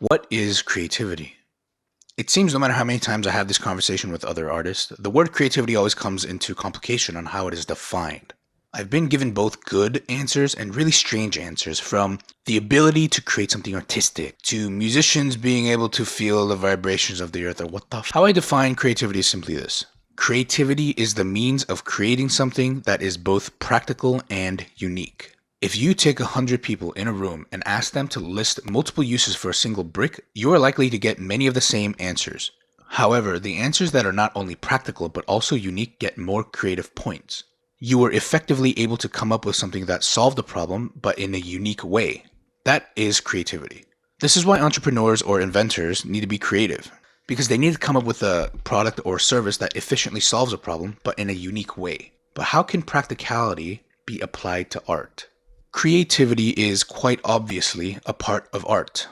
What is creativity? It seems no matter how many times I have this conversation with other artists, the word creativity always comes into complication on how it is defined. I've been given both good answers and really strange answers, from the ability to create something artistic to musicians being able to feel the vibrations of the earth, or what the How I define creativity is simply this. Creativity is the means of creating something that is both practical and unique. If you take 100 people in a room and ask them to list multiple uses for a single brick, you are likely to get many of the same answers. However, the answers that are not only practical but also unique get more creative points. You were effectively able to come up with something that solved the problem, but in a unique way. That is creativity. This is why entrepreneurs or inventors need to be creative, because they need to come up with a product or service that efficiently solves a problem, but in a unique way. But how can practicality be applied to art? Creativity is quite obviously a part of art.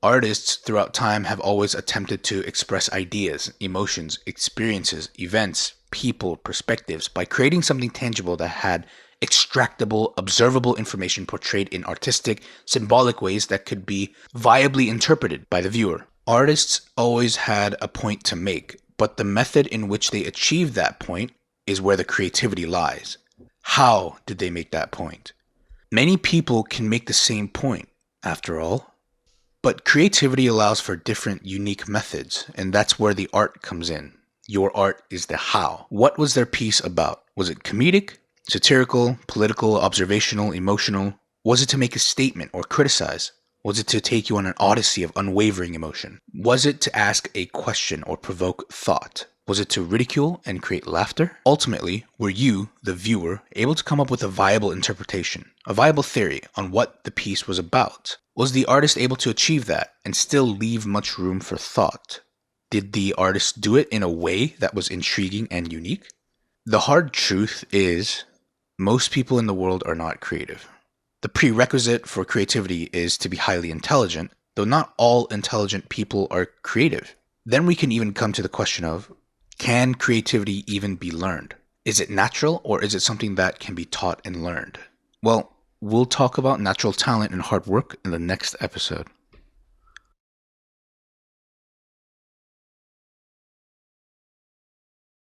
Artists throughout time have always attempted to express ideas, emotions, experiences, events, people, perspectives by creating something tangible that had extractable, observable information portrayed in artistic, symbolic ways that could be viably interpreted by the viewer. Artists always had a point to make, but the method in which they achieved that point is where the creativity lies. How did they make that point? Many people can make the same point, after all. But creativity allows for different, unique methods, and that's where the art comes in. Your art is the how. What was their piece about? Was it comedic, satirical, political, observational, emotional? Was it to make a statement or criticize? Was it to take you on an odyssey of unwavering emotion? Was it to ask a question or provoke thought? Was it to ridicule and create laughter? Ultimately, were you, the viewer, able to come up with a viable interpretation, a viable theory on what the piece was about? Was the artist able to achieve that and still leave much room for thought? Did the artist do it in a way that was intriguing and unique? The hard truth is, most people in the world are not creative. The prerequisite for creativity is to be highly intelligent, though not all intelligent people are creative. Then we can even come to the question of, can creativity even be learned? Is it natural, or is it something that can be taught and learned? Well, we'll talk about natural talent and hard work in the next episode.